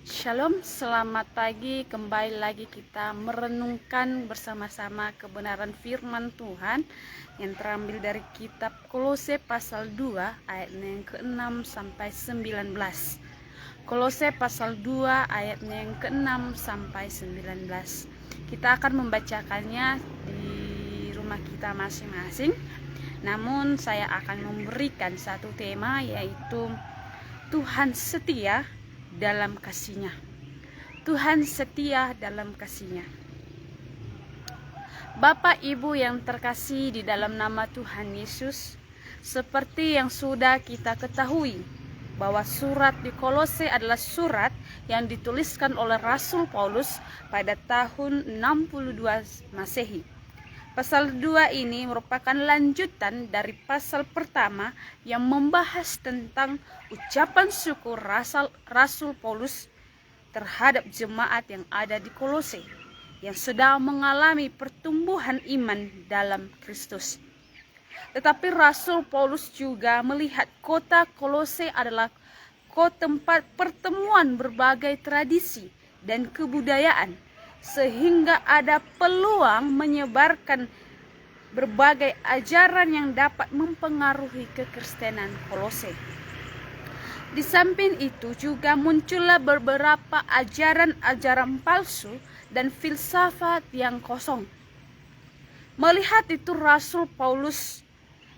Shalom, selamat pagi. Kembali lagi kita merenungkan bersama-sama kebenaran firman Tuhan yang terambil dari kitab Kolose pasal 2 ayatnya yang ke-6 sampai 19. Kolose pasal 2 ayatnya yang ke-6 sampai 19. Kita akan membacakannya di rumah kita masing-masing. Namun saya akan memberikan satu tema, yaitu Tuhan setia dalam kasih-Nya. Tuhan setia dalam kasih-Nya. Bapak Ibu yang terkasih di dalam nama Tuhan Yesus, seperti yang sudah kita ketahui bahwa surat di Kolose adalah surat yang dituliskan oleh Rasul Paulus pada tahun 62 Masehi. Pasal 2 ini merupakan lanjutan dari pasal pertama yang membahas tentang ucapan syukur Rasul Paulus terhadap jemaat yang ada di Kolose yang sedang mengalami pertumbuhan iman dalam Kristus. Tetapi Rasul Paulus juga melihat kota Kolose adalah tempat pertemuan berbagai tradisi dan kebudayaan, sehingga ada peluang menyebarkan berbagai ajaran yang dapat mempengaruhi kekristenan Kolose. Di samping itu juga muncullah beberapa ajaran-ajaran palsu dan filsafat yang kosong. Melihat itu, Rasul Paulus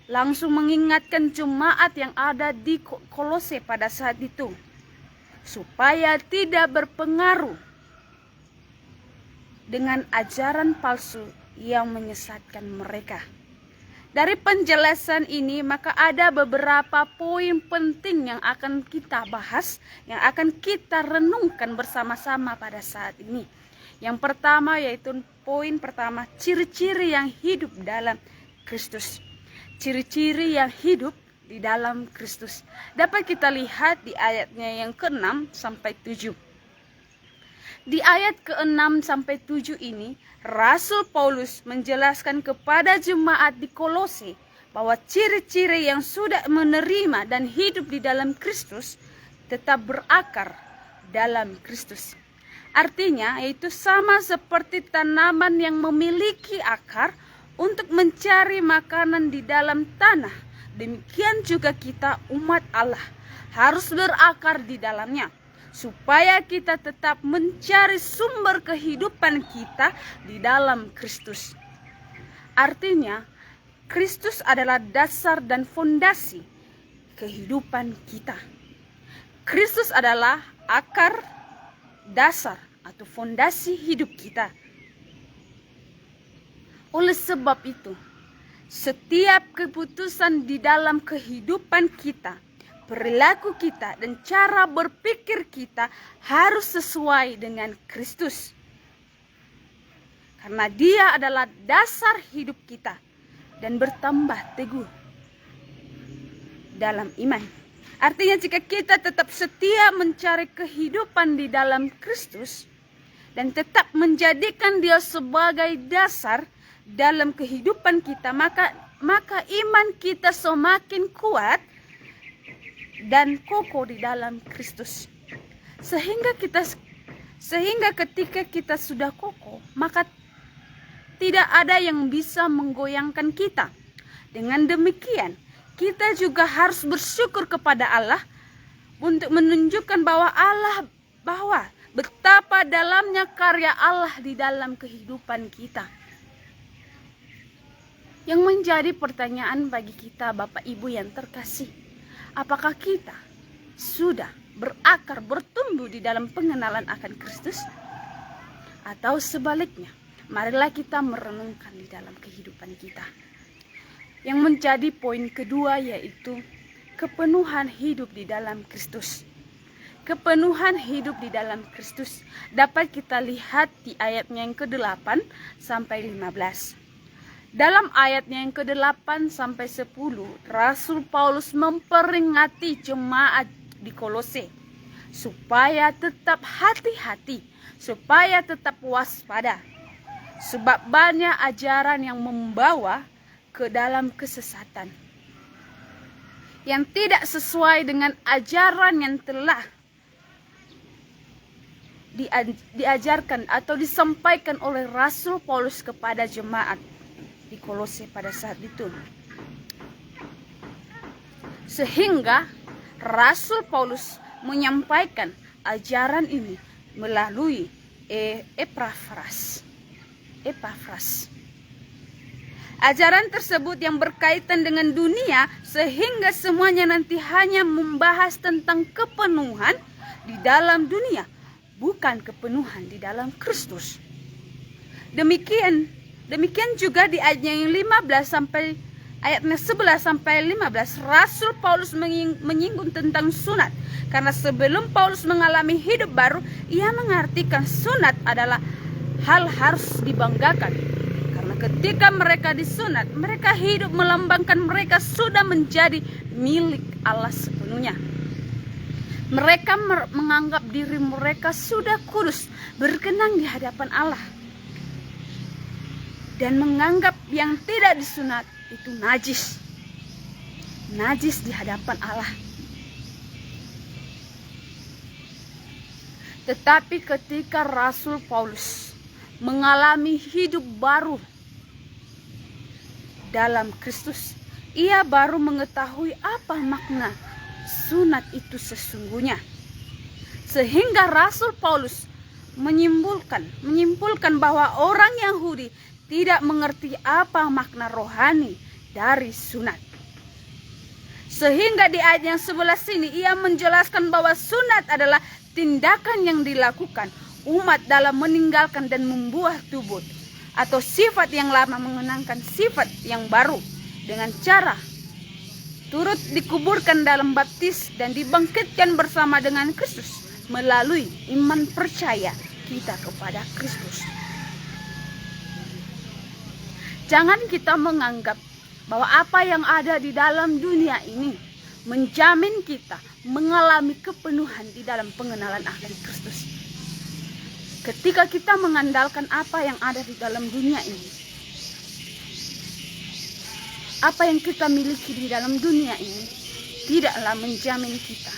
langsung mengingatkan jemaat yang ada di Kolose pada saat itu supaya tidak berpengaruh dengan ajaran palsu yang menyesatkan mereka. Dari penjelasan ini, maka ada beberapa poin penting yang akan kita bahas, yang akan kita renungkan bersama-sama pada saat ini. Yang pertama yaitu poin pertama, ciri-ciri yang hidup dalam Kristus. Ciri-ciri yang hidup di dalam Kristus dapat kita lihat di ayatnya yang ke-6 sampai 7. Di ayat ke-6 sampai 7 ini, Rasul Paulus menjelaskan kepada jemaat di Kolose bahwa ciri-ciri yang sudah menerima dan hidup di dalam Kristus tetap berakar dalam Kristus. Artinya, yaitu sama seperti tanaman yang memiliki akar untuk mencari makanan di dalam tanah. Demikian juga kita umat Allah harus berakar di dalamnya, supaya kita tetap mencari sumber kehidupan kita di dalam Kristus. Artinya, Kristus adalah dasar dan fondasi kehidupan kita. Kristus adalah akar, dasar, atau fondasi hidup kita. Oleh sebab itu, setiap keputusan di dalam kehidupan kita, perilaku kita, dan cara berpikir kita harus sesuai dengan Kristus. Karena Dia adalah dasar hidup kita dan bertambah teguh dalam iman. Artinya, jika kita tetap setia mencari kehidupan di dalam Kristus dan tetap menjadikan Dia sebagai dasar dalam kehidupan kita, maka iman kita semakin kuat dan kokoh di dalam Kristus. Sehingga ketika kita sudah kokoh, maka tidak ada yang bisa menggoyangkan kita. Dengan demikian, kita juga harus bersyukur kepada Allah untuk menunjukkan bahwa betapa dalamnya karya Allah di dalam kehidupan kita. Yang menjadi pertanyaan bagi kita, Bapak Ibu yang terkasih, apakah kita sudah berakar, bertumbuh di dalam pengenalan akan Kristus? Atau sebaliknya, marilah kita merenungkan di dalam kehidupan kita. Yang menjadi poin kedua yaitu kepenuhan hidup di dalam Kristus. Kepenuhan hidup di dalam Kristus dapat kita lihat di ayatnya yang ke-8 sampai 15. Dalam ayatnya yang ke-8 sampai 10, Rasul Paulus memperingati jemaat di Kolose supaya tetap hati-hati, supaya tetap waspada, sebab banyak ajaran yang membawa ke dalam kesesatan yang tidak sesuai dengan ajaran yang telah diajarkan atau disampaikan oleh Rasul Paulus kepada jemaat di Kolose pada saat itu. Sehingga Rasul Paulus menyampaikan ajaran ini melalui Epafras. Ajaran tersebut yang berkaitan dengan dunia, sehingga semuanya nanti hanya membahas tentang kepenuhan di dalam dunia, bukan kepenuhan di dalam Kristus. Demikian juga di ayatnya yang 15 sampai ayatnya 11 sampai 15, Rasul Paulus menyinggung tentang sunat. Karena sebelum Paulus mengalami hidup baru, ia mengartikan sunat adalah hal harus dibanggakan. Karena ketika mereka disunat, mereka hidup melambangkan mereka sudah menjadi milik Allah sepenuhnya. Mereka menganggap diri mereka sudah kudus, berkenan di hadapan Allah. Dan menganggap yang tidak disunat itu najis. Najis di hadapan Allah. Tetapi ketika Rasul Paulus mengalami hidup baru dalam Kristus, ia baru mengetahui apa makna sunat itu sesungguhnya. Sehingga Rasul Paulus menyimpulkan bahwa orang Yahudi tidak mengerti apa makna rohani dari sunat. Sehingga di ayat yang 11 ini ia menjelaskan bahwa sunat adalah tindakan yang dilakukan umat dalam meninggalkan dan membuah tubuh atau sifat yang lama mengenangkan sifat yang baru dengan cara turut dikuburkan dalam baptis dan dibangkitkan bersama dengan Kristus melalui iman percaya kita kepada Kristus. Jangan kita menganggap bahwa apa yang ada di dalam dunia ini menjamin kita mengalami kepenuhan di dalam pengenalan akan Kristus. Ketika kita mengandalkan apa yang ada di dalam dunia ini, apa yang kita miliki di dalam dunia ini tidaklah menjamin kita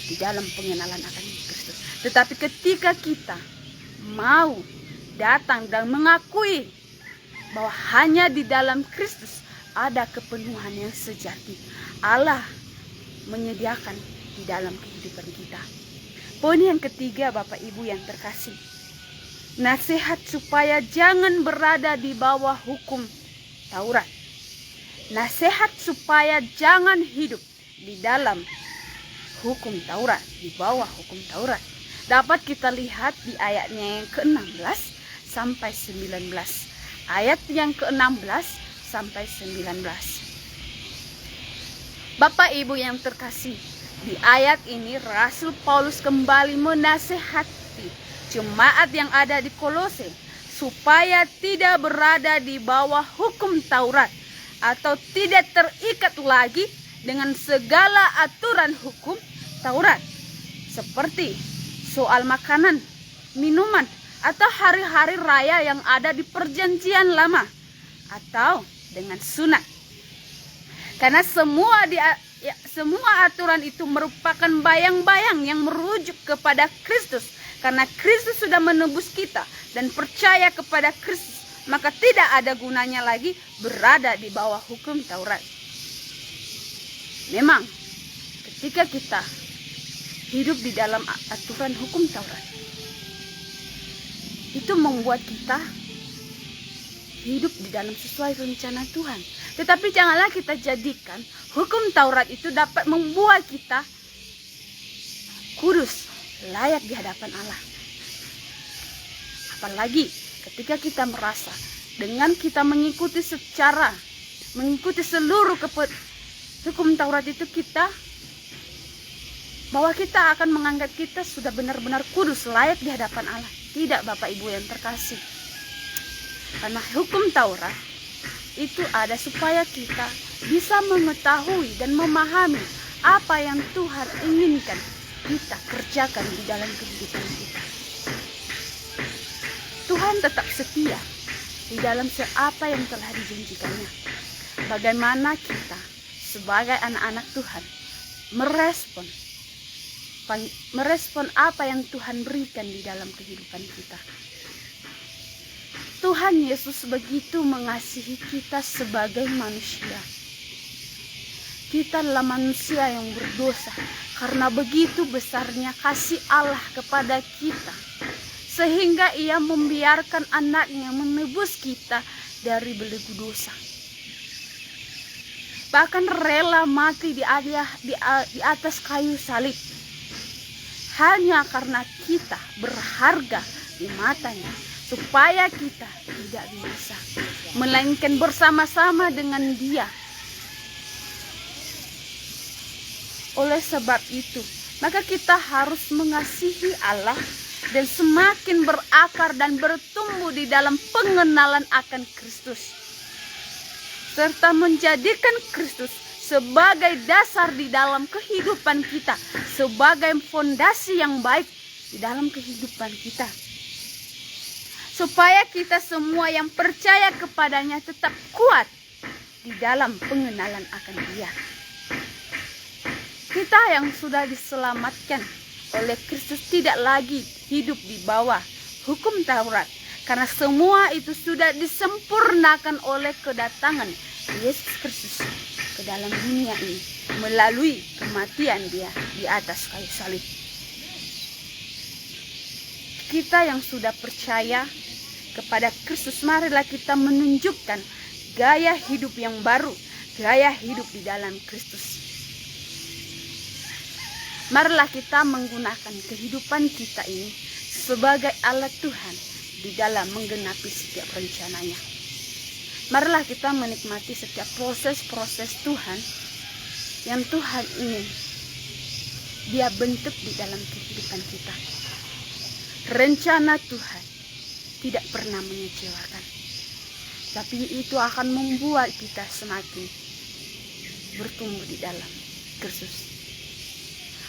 di dalam pengenalan akan Kristus. Tetapi ketika kita mau datang dan mengakui bahwa hanya di dalam Kristus ada kepenuhan yang sejati, Allah menyediakan di dalam kehidupan kita. Poin yang ketiga, Bapak Ibu yang terkasih, nasihat supaya jangan berada di bawah hukum Taurat. Nasihat supaya jangan hidup di dalam hukum Taurat, di bawah hukum Taurat, dapat kita lihat di ayatnya yang ke-16 sampai 19. Ayat yang ke-16 sampai 19. Bapak Ibu yang terkasih, di ayat ini Rasul Paulus kembali menasihati jemaat yang ada di Kolose supaya tidak berada di bawah hukum Taurat atau tidak terikat lagi dengan segala aturan hukum Taurat, seperti soal makanan, minuman, atau hari-hari raya yang ada di perjanjian lama, atau dengan sunat. Karena semua aturan itu merupakan bayang-bayang yang merujuk kepada Kristus. Karena Kristus sudah menebus kita dan percaya kepada Kristus, maka tidak ada gunanya lagi berada di bawah hukum Taurat. Memang ketika kita hidup di dalam aturan hukum Taurat, itu membuat kita hidup di dalam sesuai rencana Tuhan. Tetapi janganlah kita jadikan hukum Taurat itu dapat membuat kita kudus, layak di hadapan Allah. Apalagi ketika kita merasa dengan kita mengikuti seluruh hukum Taurat itu bahwa kita akan menganggap kita sudah benar-benar kudus, layak di hadapan Allah. Tidak, Bapak Ibu yang terkasih. Karena hukum Taurat itu ada supaya kita bisa mengetahui dan memahami apa yang Tuhan inginkan kita kerjakan di dalam kehidupan kita. Tuhan tetap setia di dalam apa yang telah dijanjikannya. Bagaimana kita sebagai anak-anak Tuhan merespon merespon apa yang Tuhan berikan di dalam kehidupan kita. Tuhan Yesus begitu mengasihi kita sebagai manusia. Kita adalah manusia yang berdosa, karena begitu besarnya kasih Allah kepada kita, sehingga Ia membiarkan anaknya menebus kita dari belenggu dosa. Bahkan rela mati di atas kayu salib, hanya karena kita berharga di matanya, supaya kita tidak bisa, melainkan bersama-sama dengan Dia. Oleh sebab itu, maka kita harus mengasihi Allah dan semakin berakar dan bertumbuh di dalam pengenalan akan Kristus, serta menjadikan Kristus sebagai dasar di dalam kehidupan kita, sebagai fondasi yang baik di dalam kehidupan kita, supaya kita semua yang percaya kepadanya tetap kuat di dalam pengenalan akan Dia. Kita yang sudah diselamatkan oleh Kristus tidak lagi hidup di bawah hukum Taurat, karena semua itu sudah disempurnakan oleh kedatangan Yesus Kristus ke dalam dunia ini melalui kematian Dia di atas kayu salib. Kita yang sudah percaya kepada Kristus, marilah kita menunjukkan gaya hidup yang baru, gaya hidup di dalam Kristus. Marilah kita menggunakan kehidupan kita ini sebagai alat Tuhan di dalam menggenapi setiap rencananya. Marilah kita menikmati setiap proses-proses Tuhan yang Tuhan ingin Dia bentuk di dalam kehidupan kita. Rencana Tuhan tidak pernah mengecewakan, tapi itu akan membuat kita semakin bertumbuh di dalam Kristus.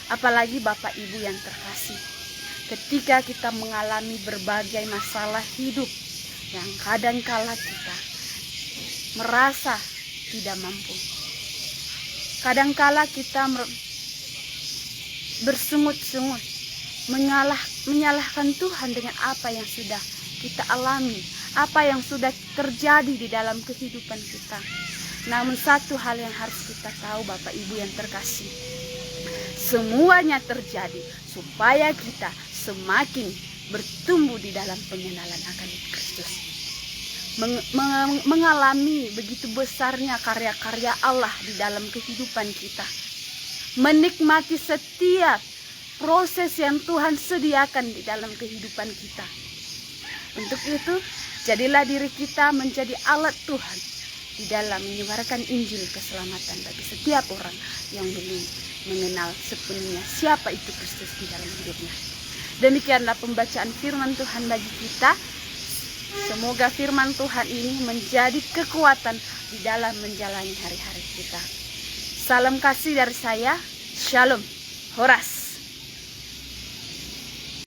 Apalagi Bapak Ibu yang terkasih, ketika kita mengalami berbagai masalah hidup yang kadangkala kita merasa tidak mampu, kadangkala kita bersungut-sungut, menyalahkan Tuhan dengan apa yang sudah kita alami, apa yang sudah terjadi di dalam kehidupan kita. Namun satu hal yang harus kita tahu Bapak Ibu yang terkasih, semuanya terjadi supaya kita semakin bertumbuh di dalam pengenalan akan Kristus, mengalami begitu besarnya karya-karya Allah di dalam kehidupan kita, menikmati setiap proses yang Tuhan sediakan di dalam kehidupan kita. Untuk itu, jadilah diri kita menjadi alat Tuhan di dalam menyebarkan Injil keselamatan bagi setiap orang yang belum mengenal sepenuhnya siapa itu Kristus di dalam hidupnya. Demikianlah pembacaan firman Tuhan bagi kita. Semoga firman Tuhan ini menjadi kekuatan di dalam menjalani hari-hari kita. Salam kasih dari saya. Shalom. Horas.